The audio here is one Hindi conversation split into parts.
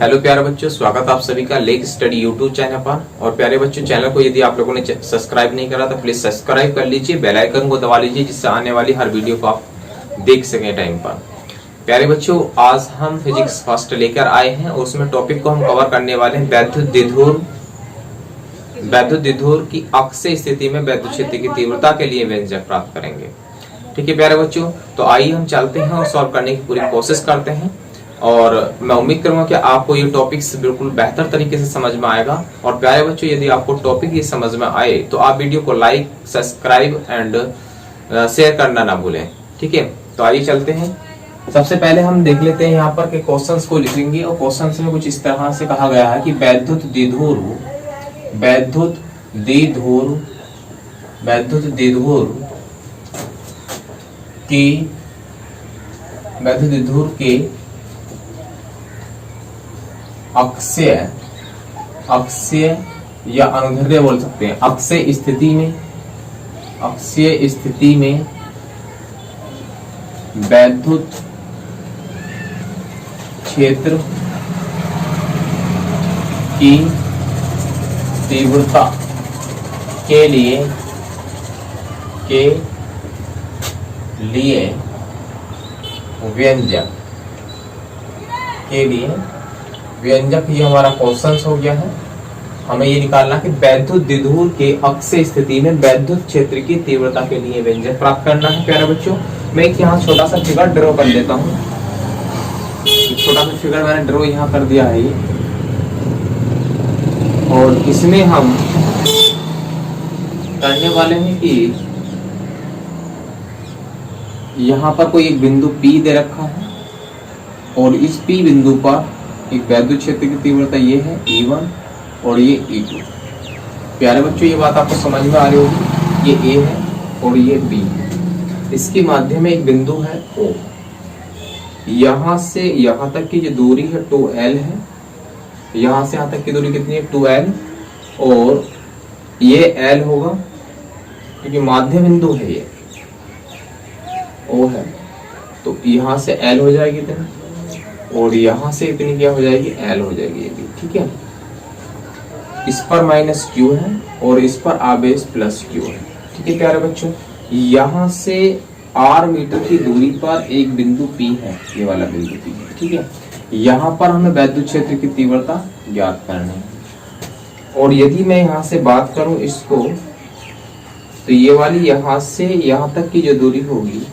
हेलो प्यारे बच्चों, स्वागत आप सभी का लेक स्टडी यूट्यूब चैनल पर। और प्यारे बच्चों, चैनल को यदि आप लोगों ने सब्सक्राइब नहीं करा तो प्लीज सब्सक्राइब कर लीजिए, बेल आइकन को दबा लीजिए, जिससे आने वाली हर वीडियो को आप देख सकें टाइम पर। प्यारे बच्चों, आज हम फिजिक्स फर्स्ट लेकर आए हैं और उसमें टॉपिक को हम कवर करने वाले हैं वैद्युत द्विध्रुव की अक्षीय स्थिति में वैद्युत क्षेत्र की तीव्रता के लिए व्यंजक प्राप्त करेंगे। ठीक है प्यारे बच्चों, तो आइए हम चलते हैं और सॉल्व करने की पूरी कोशिश करते हैं। और मैं उम्मीद करूंगा कि आपको ये टॉपिक्स बिल्कुल बेहतर तरीके से समझ में आएगा। और प्यारे बच्चों, यदि आपको टॉपिक ये समझ में आए तो आप वीडियो को लाइक, सब्सक्राइब एंड शेयर करना ना भूलें। ठीक है, तो आइए चलते हैं। सबसे पहले हम देख लेते हैं यहाँ पर के क्वेश्चंस को लिखेंगे। और क्वेश्चंस में कुछ इस तरह से कहा गया है कि वैद्युत द्विध्रुव के अक्षीय या अनुदैर्ध्य बोल सकते हैं, अक्षीय स्थिति में वैद्युत क्षेत्र की तीव्रता के लिए व्यंजक ये हमारा क्वेश्चन हो गया है। हमें ये निकालना कि वैद्युत द्विध्रुव के अक्षीय स्थिति में वैद्युत क्षेत्र की तीव्रता के लिए व्यंजक प्राप्त करना है। प्यारे बच्चों, मैं एक यहाँ छोटा सा फिगर ड्रॉ कर लेता हूँ। छोटा सा फिगर मैंने ड्रॉ यहाँ कर दिया है और इसमें हम करने वाले हैं कि यहाँ पर कोई एक बिंदु P दे रखा है और इस P बिंदु पर एक वैद्युत क्षेत्र की तीव्रता ये है E1 और ये E2। प्यारे बच्चों, ये बात आपको समझ में आ रही होगी। ये A है और ये B है। इसके माध्यम में एक बिंदु है O। यहाँ से यहाँ तक की जो दूरी है 2L है। यहाँ से यहाँ तक की दूरी कितनी है 2L और ये L होगा क्योंकि माध्य बिंदु है, ये O है। तो यहाँ से L हो जाएगी इतनी और यहाँ से इतनी क्या हो जाएगी, L हो जाएगी ये भी। ठीक है, इस पर माइनस Q है और इस पर आवेश प्लस Q है। ठीक है प्यारे बच्चों, यहाँ से R मीटर की दूरी पर एक बिंदु P है, ये वाला बिंदु P है। ठीक है, यहाँ पर हमें वैद्युत क्षेत्र की तीव्रता ज्ञात करनी है। और यदि मैं यहाँ से बात करूं इसको, तो ये वाली यहाँ से यहाँ तक की जो दूरी होगी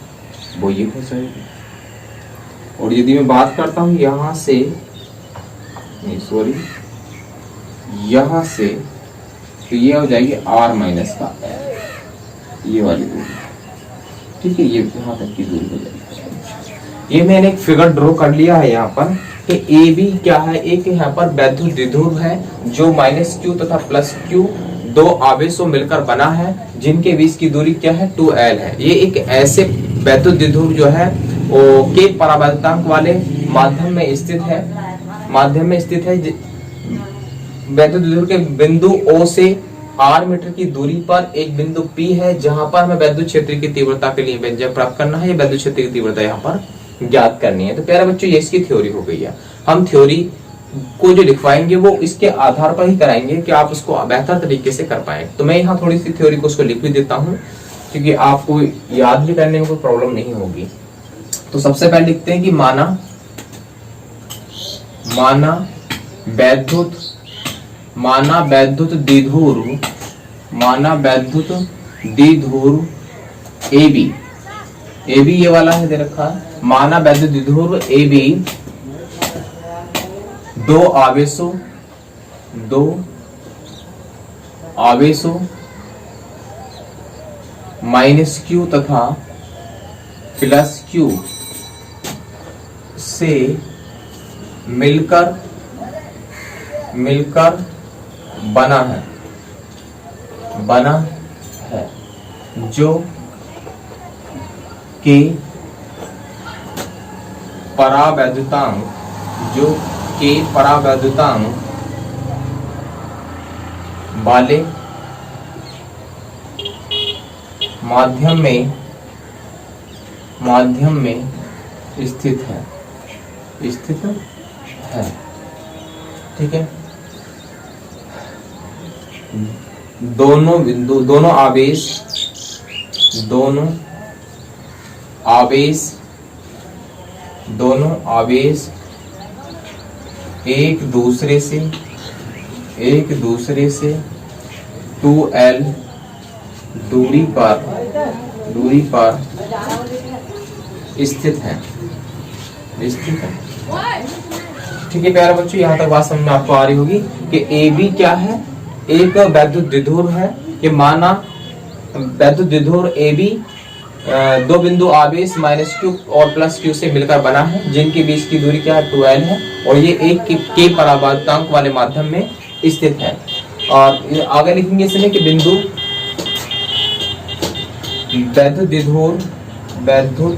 वो ये हो जाएगी। और यदि मैं बात करता हूँ यहाँ से यहाँ से, तो ये हो जाएगी R माइनस का L, ये वाली दूरी। ठीक है, ये यहाँ तक की दूरी हो जाएगी। ये मैंने एक फिगर ड्रॉ कर लिया है यहाँ पर कि ए बी क्या है, एक यहाँ पर वैद्युत द्विध्रुव है जो माइनस Q तथा प्लस Q दो आवेशों मिलकर बना है, जिनके बीच की दूरी क्या है 2L है। ये एक ऐसे वैद्युत द्विध्रुव जो है वो के परावर्तनांक वाले माध्यम में स्थित है। वैद्युत द्विध्रुव के बिंदु O से R मीटर की दूरी पर एक बिंदु P है, जहां पर हमें वैद्युत क्षेत्र की तीव्रता के लिए व्यंजक प्राप्त करना है। ये वैद्युत क्षेत्र की तीव्रता यहाँ पर ज्ञात करनी है। तो प्यारे बच्चों, ये इसकी थ्योरी हो गई है। हम थ्योरी को जो लिखवाएंगे वो इसके आधार पर ही कराएंगे कि आप उसको बेहतर तरीके से कर पाए। तो मैं यहाँ थोड़ी सी थ्योरी को उसको लिख भी देता हूँ क्योंकि आपको याद भी करने में कोई प्रॉब्लम नहीं होगी। तो सबसे पहले लिखते हैं कि माना वैद्युत द्विध्रुव AB ये वाला है दे रखा है। माना वैद्युत द्विध्रुव AB दो आवेशों माइनस Q तथा प्लस Q से मिलकर बना है, जो के परावैद्युतांक वाले माध्यम में स्थित है। ठीक है। दोनों बिंदु, दोनों आवेश एक दूसरे से 2l दूरी पर स्थित है। ठीक है प्यारे बच्चों, यहाँ तक बात समझ में आपको आ रही होगी कि AB क्या है, एक वैद्युत द्विध्रुव है कि माना वैद्युत द्विध्रुव AB दो बिंदु आवेश -q और +q से मिलकर बना है, जिनके बीच की दूरी क्या है 2l है, और ये एक के परावर्तनांक वाले माध्यम में स्थित है। और आगे लिखेंगे इसमें कि बिंदु वैद्युत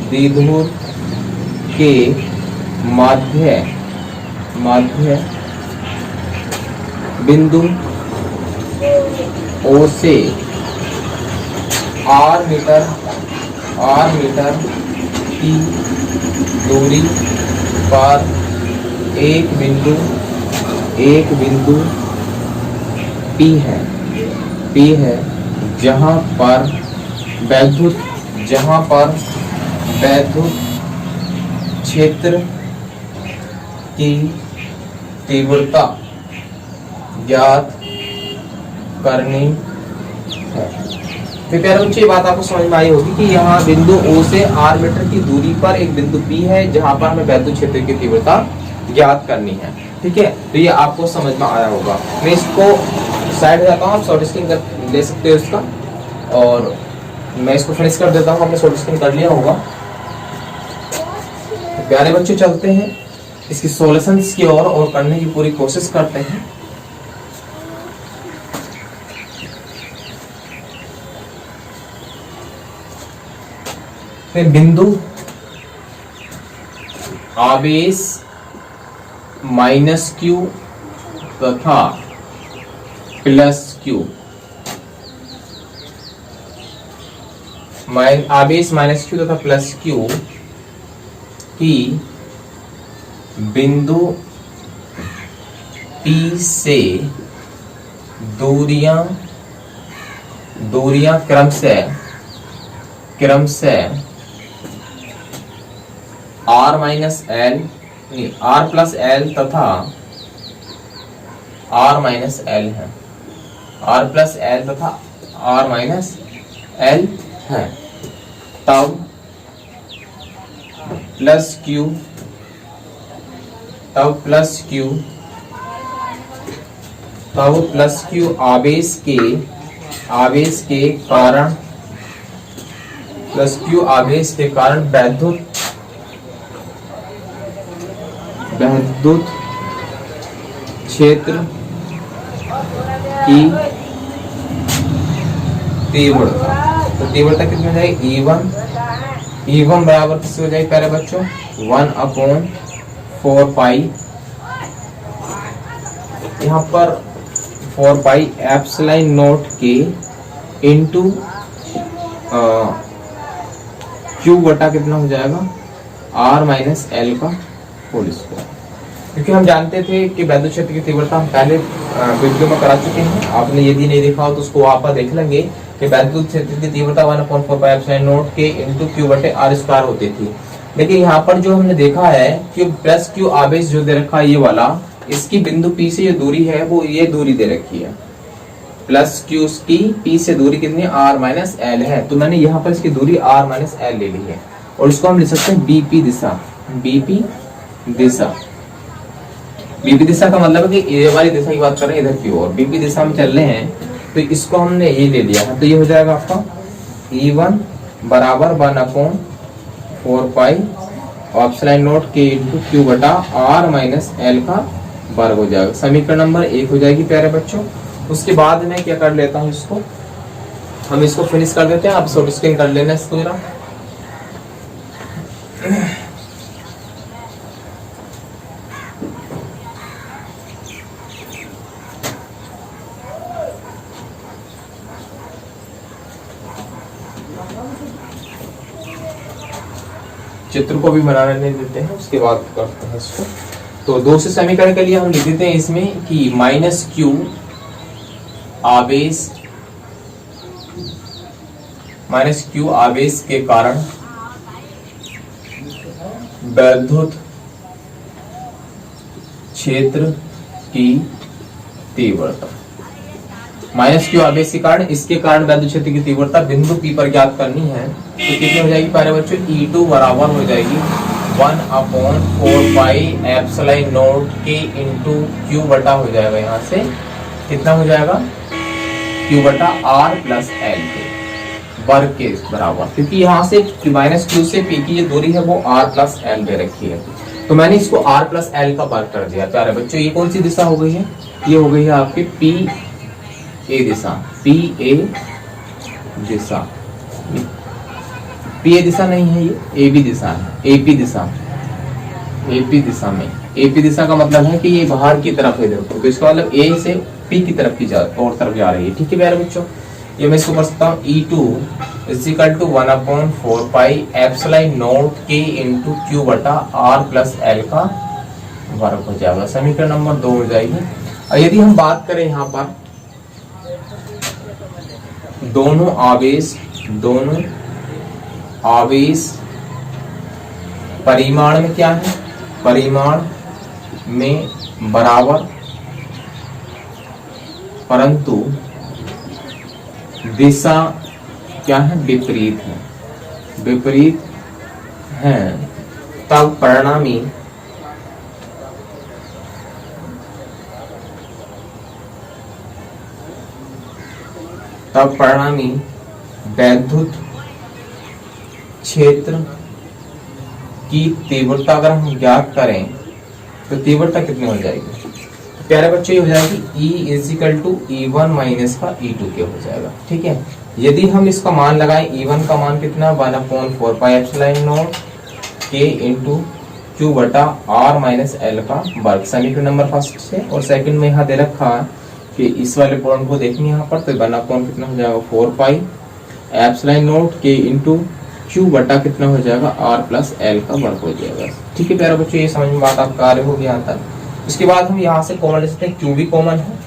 द्विध्रुव के माध्य बिंदु O से r मीटर की दूरी पर एक बिंदु P है, जहां पर वैद्युत क्षेत्र की तीव्रता ज्ञात करनी है। तो प्यारे बच्चों, ये बात आपको समझ में आई होगी कि यहाँ बिंदु O से r मीटर की दूरी पर एक बिंदु P है, जहां पर हमें वैद्युत क्षेत्र की तीव्रता ज्ञात करनी है। ठीक है, तो ये आपको समझ में आया होगा। मैं इसको साइड जाता हूँ, आप शॉर्ट स्क्रीन कर ले सकते हो इसका, और मैं इसको फिनिश कर देता हूँ। आपने शॉर्ट स्क्रीन कर लिया होगा। तो प्यारे बच्चों, चलते हैं इसकी सॉल्यूशंस की ओर और करने की पूरी कोशिश करते हैं। बिंदु आवेश -q तथा +q, आवेश -q तथा +q की बिंदु P से दूरियां क्रमशः R+L तथा R-L है, R+L तथा R-L है। तब +q आवेश के कारण वैद्युत क्षेत्र की तीव्रता, तो तीव्रता कितनी हो जाएगी E1 बराबर किससे हो जाएगी प्यारे बच्चों 1/4 पाई, यहाँ पर 4 पाई एप्सिलॉन नॉट के इंटू Q बटा कितना हो जाएगा R-L का होल स्क्वायर। क्योंकि हम जानते थे कि वैद्युत क्षेत्र की तीव्रता हम पहले वीडियो में करा चुके हैं, आपने यदि नहीं देखा हो तो उसको आप देख लेंगे कि वैद्युत क्षेत्र की तीव्रता 1/4 पाई एप्सिलॉन नॉट के इंटू Q बटे R स्क्वायर होती थी। लेकिन यहाँ पर जो हमने देखा है कि +q आवेश जो दे रखा है ये वाला, इसकी बिंदु P से जो दूरी है वो ये दूरी दे रखी है, +q की P से दूरी कितनी R-L है, तो मैंने यहाँ पर इसकी दूरी R-L ले ली है, और इसको हम लिख सकते हैं BP दिशा का मतलब है कि ये वाली दिशा की बात कर रहे हैं, इधर की ओर BP दिशा में चल रहे हैं, तो इसको हमने ये ले लिया है। तो ये हो जाएगा आपका E1 बराबर 1/4 पाई एप्सिलॉन नॉट के इंटू Q बटा R-L का वर्ग हो जाएगा। समीकरण नंबर 1 हो जाएगी प्यारे बच्चों। उसके बाद मैं क्या कर लेता हूँ, हम इसको फिनिश कर देते हैं, आप शॉर्ट स्क्रीन कर लेना इसको जरा। चित्र को भी बनाने देते हैं, उसके बाद करते हैं इसको। तो दूसरे समीकरण के लिए हम लिख देते हैं इसमें कि माइनस क्यू आवेश के कारण वैद्युत क्षेत्र की तीव्रता, माइनस क्यू आवेश के कारण, इसके कारण वैद्युत क्षेत्र की तीव्रता बिंदु P पर ज्ञात करनी है। तो कितनी हो जाएगी प्यारे बच्चों, E2 बराबर हो जाएगी 1/4πε0 K इंटू Q बटा हो जाएगा, यहाँ से कितना हो जाएगा Q बटा R प्लस L के वर्ग के बराबर, क्योंकि यहाँ से माइनस क्यू से P की जो दूरी है वो R प्लस L दे रखी है। तो मैंने इसको R प्लस L का वर्ग कर दिया प्यारे बच्चों। ये कौन सी दिशा हो गई है, ये हो गई है आपकी PA दिशा, PA दिशा, PA दिशा नहीं है, ये AB दिशा है, AP दिशा, AP दिशा में, AP दिशा का मतलब है कि ये बाहर की तरफ है, देखो तो इसका मतलब A से P की तरफ की और तरफ जा रही है। ठीक है प्यारे बच्चों, ये मैं इसको कर सकता हूँ E2 equal to 1/4πε0 K into Q बटा R प्लस L का वर्ग हो जाएगा, समीकरण नंबर 2 हो जाएगी। और यदि हम बात करें यहाँ पर दोनों आवेश परिमाण में क्या है, परिमाण में बराबर परंतु दिशा क्या है, विपरीत है, तब परिणामी वैद्युत क्षेत्र की तीव्रता अगर हम ज्ञात करें तो तीव्रता कितनी हो जाएगी प्यारे बच्चों, ये हो जाएगी E equal to E1 minus का E2 के हो जाएगा। ठीक है, यदि हम इसका मान लगाएं, E1 का मान कितना 1/4πε0 K इंटू Q बटा R माइनस L का वर्ग, समीकरण नंबर फर्स्ट से। और सेकंड में यहाँ दे रखा है कि इस वाले पॉइंट को देखनी यहाँ पर, तो 1/4 कितना हो जाएगा 4πε0 K इंटू Q बटा कितना हो जाएगा R प्लस L का वर्ग हो जाएगा। ठीक है प्यारे बच्चों, ये समझ में बात आपका आ रही होगी यहाँ तक। उसके बाद हम यहाँ से कॉमन ले सकते हैं, Q भी कॉमन है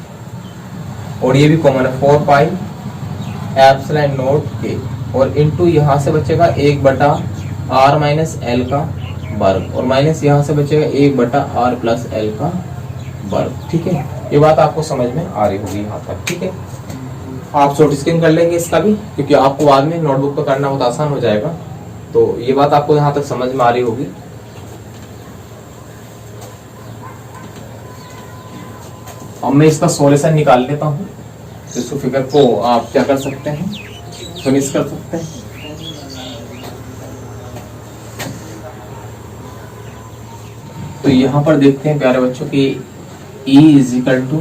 और ये भी कॉमन है 4πε0 K, और इंटू यहाँ से बचेगा 1/R माइनस L का वर्ग, और माइनस यहाँ से बचेगा 1/R प्लस L का वर्ग। ठीक है, ये बात आपको समझ में आ रही होगी यहाँ तक। ठीक है, आप शॉर्ट स्क्रीन कर लेंगे इसका भी, क्योंकि आपको बाद में नोटबुक पर करना बहुत आसान हो जाएगा। तो ये बात आपको यहाँ तक समझ में आ रही होगी। अब मैं इसका सॉल्यूशन निकाल लेता हूँ, इस फिगर को आप क्या कर सकते हैं, फिनिश कर सकते हैं। तो यहाँ पर देखते हैं प्यारे बच्चों कि E इक्वल टू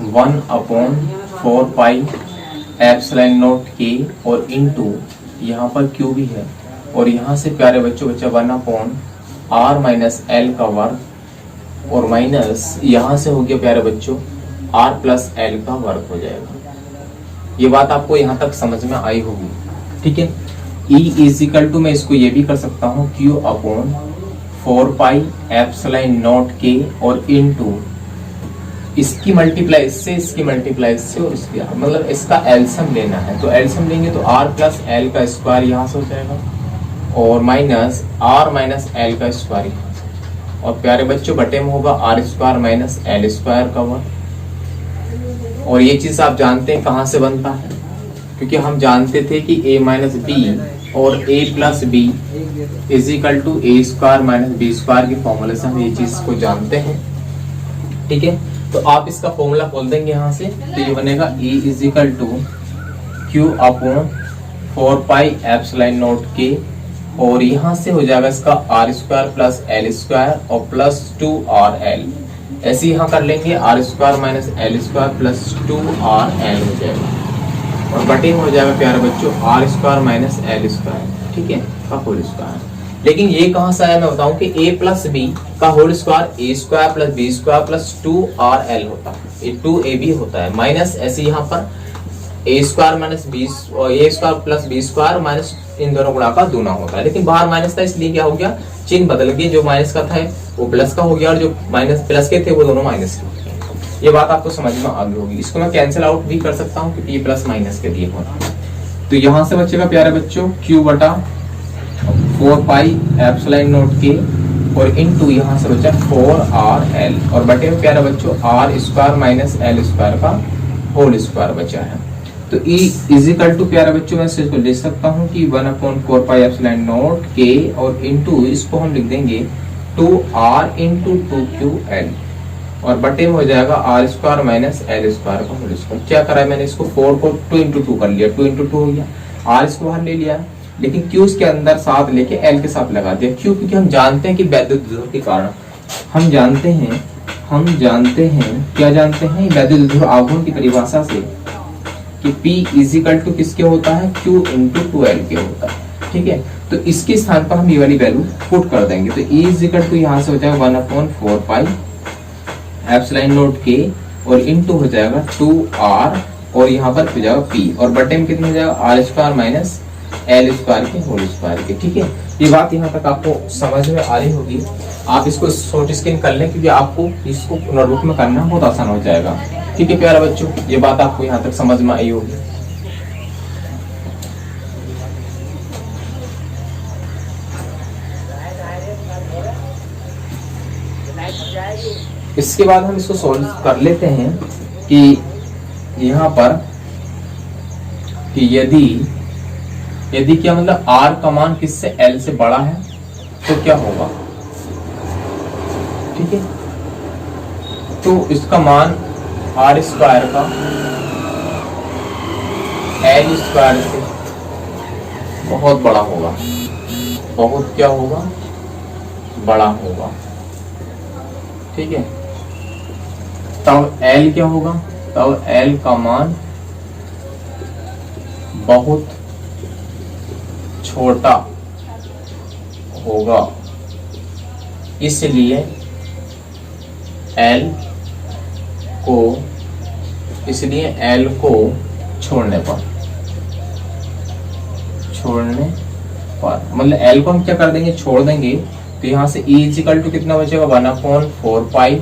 1/4πε0 K और इंटू यहाँ पर Q भी है, और यहाँ से प्यारे बच्चों बच्चा 1/R माइनस L का वर्ग, और माइनस यहाँ से हो गया प्यारे बच्चों R प्लस L का वर्ग हो जाएगा। ये बात आपको यहाँ तक समझ में आई होगी। ठीक है, E इक्वल टू मैं इसको ये भी कर सकता हूँ Q/4πε0 K और इंटू इसकी मल्टीप्लाई इससे, इसकी मल्टीप्लाई इससे, और इसकी मतलब इसका एलसीएम लेना है, तो एलसीएम लेंगे तो R प्लस L का स्क्वायर यहाँ से हो जाएगा, और माइनस R माइनस L का स्क्वायर यहाँ से, और प्यारे बच्चों बटे में होगा R square minus L square का वर्ग। और ये चीज आप जानते हैं कहाँ से बनता है, क्योंकि हम जानते थे कि A माइनस B और A plus B is equal to A square minus B square के फॉर्मूले से हम ये चीज को जानते हैं। ठीक है, तो आप इसका फॉर्मूला खोल देंगे यहाँ से, तो ये बनेगा E is equal to Q/4πε0 K, और यहाँ से हो जाएगा इसका R square plus L square और प्लस 2RL, ऐसे यहाँ कर लेंगे R square minus L square plus 2RL हो जाएगा, और बटे हो जाएगा प्यारे बच्चों R square minus L square, ठीक है, का होल स्क्वायर। लेकिन ये कहाँ से आया मैं बताऊं कि A प्लस B का whole square A square plus B square plus 2RL होता है, ये 2AB होता है, माइनस ऐसे यहाँ पर ए स्क्वायर माइनस बी और A square plus B square minus इन दोनों गुणा का दूना होता है, लेकिन बाहर माइनस था इसलिए क्या हो गया, चिन्ह बदल गया, जो माइनस का था वो प्लस का हो गया और जो माइनस प्लस के थे वो दोनों माइनस के हो गए। ये बात आपको समझ में आ गई होगी। इसको मैं कैंसिल आउट भी कर सकता हूँ क्योंकि ये प्लस माइनस के दिए हो रहा है। तो यहाँ से बचेगा प्यारे बच्चों q बटा 4 पाई एप्सिलॉन नॉट के और इनटू यहाँ से बचा 4r l और बटे में प्यारे बच्चों r square minus l square का होल स्क्वायर बचा है। तो E इज इक्वल टू प्यारे बच्चों मैं इसको लिख सकता हूँ कि 1/4 पाई एप्सिलॉन नॉट के और इनटू इसको हम लिख देंगे 2r इंटू 2ql और बटे में हो जाएगा r square minus l square का होल स्क्वायर। क्या करा है मैंने, इसको 4 को 2 इंटू 2 कर लिया, 2 इंटू 2 हो गया, r इसको बाहर ले लिया, लेकिन q इसके अंदर साथ लेके l के साथ लगा दिया। क्यों? क्योंकि हम जानते हैं कि वैद्युत विभव के कारण हम जानते हैं क्या जानते हैं वैद्युत विभव आघूर्ण की परिभाषा से कि P इज इक्वल टू किसके होता है, Q इंटू 2L के होता है। ठीक है, तो इसके स्थान पर हम ये वाली वैल्यू पुट कर देंगे। तो E इज इक्वल टू यहाँ से हो जाएगा 1/4 पाई एप्सिलॉन नॉट के और इनटू हो जाएगा 2r और यहाँ पर हो जाएगा P और बटे में कितना हो जाएगा r square minus l square के होल स्क्वायर के। ठीक है, ये बात यहाँ तक आपको समझ में आ रही होगी। आप इसको शॉर्ट स्क्रीन कर लें क्योंकि आपको इसको नोटबुक में करना बहुत आसान हो जाएगा। ठीक है प्यारे बच्चों, ये बात आपको यहाँ तक समझ में आई होगी। इसके बाद हम इसको सॉल्व कर लेते हैं कि यहाँ पर कि यदि क्या मतलब r का मान किससे l से बड़ा है तो क्या होगा। ठीक है, तो इसका मान r स्क्वायर का l स्क्वायर से बहुत बड़ा होगा, बहुत क्या होगा, बड़ा होगा। ठीक है, तब l क्या होगा, तब l का मान बहुत छोटा होगा, इसलिए L को छोड़ने पर मतलब L को हम क्या कर देंगे, छोड़ देंगे। तो यहाँ से E इज इक्वल टू कितना बचेगा 1/4 पाई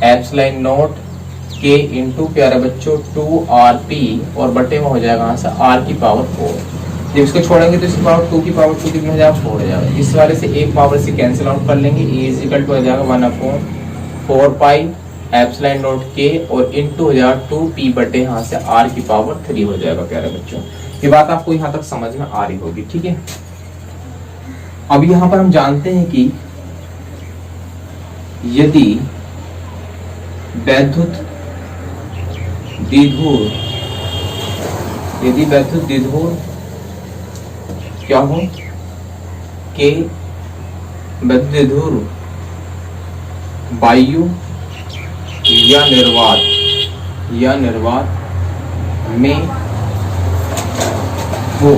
एप्सिलॉन नॉट के इंटू प्यारे बच्चों 2rp और बटे में हो जाएगा यहाँ से r की पावर 4। जब इसको छोड़ेंगे तो इसकी पावर 2 की पावर 2 कितना हो जाएगा, 4 हो जाएगा। इस वाले से एक पावर से कैंसिल आउट कर लेंगे। E इज इक्वल टू हो जाएगा 1/4 पाई एप्सिलॉन नॉट के और इनटू हो जाएगा 2p बटे यहाँ से r की पावर 3 हो जाएगा। प्यारे बच्चों, ये बात आपको यहाँ तक समझ में आ रही होगी। ठीक है, अब यहाँ पर हम जानते हैं कि यदि वैद्युत द्विध्रुव क्या हो के विद्युत वायु या निर्वात में हो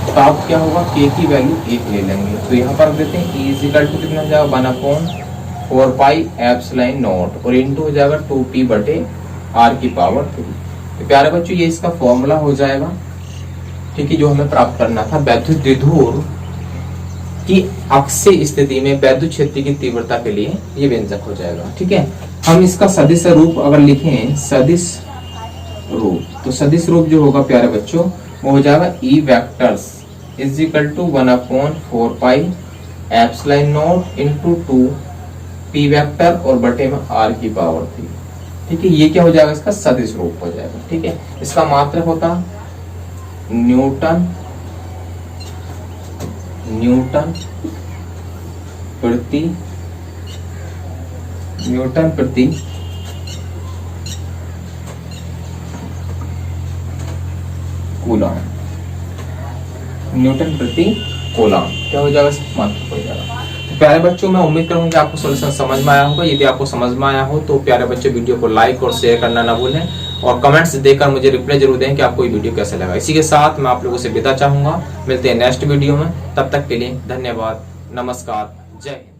तब क्या होगा, k की वैल्यू 1 ले लेंगे। तो यहाँ पर देते हैं E इज इक्वल टू कितना हो जाएगा 1/4 पाई एप्सिलॉन नॉट और इनटू हो जाएगा 2p बटे r की पावर 3। तो प्यारे बच्चों, ये इसका फॉर्मूला हो जाएगा। ठीक है, जो हमें प्राप्त करना था वैद्युत द्विध्रुव की अक्षीय स्थिति में वैद्युत क्षेत्र की तीव्रता के लिए ये व्यंजक हो जाएगा। ठीक है, हम इसका सदिश रूप अगर लिखें, सदिश रूप, तो सदिश रूप जो होगा प्यारे बच्चों वो हो जाएगा E vectors is equal to 1/4 pi epsilon nought into 2p vector और बटे में r की पावर 3। ठीक है, ये क्या हो जाएगा, इसका सदिश रूप हो जाएगा। ठीक है, इसका मात्रक होता न्यूटन प्रति कूलम, न्यूटन प्रति कूलम क्या हो जाएगा, मात्रक हो जाएगा। तो प्यारे बच्चों, मैं उम्मीद करूंगा कि आपको सॉल्यूशन समझ में आया होगा। यदि आपको समझ में आया हो तो प्यारे बच्चे वीडियो को लाइक और शेयर करना ना भूलें और कमेंट्स देकर मुझे रिप्लाई जरूर दें कि आपको ये वीडियो कैसा लगा। इसी के साथ मैं आप लोगों से विदा चाहूंगा। मिलते हैं नेक्स्ट वीडियो में, तब तक के लिए धन्यवाद, नमस्कार, जय हिंद।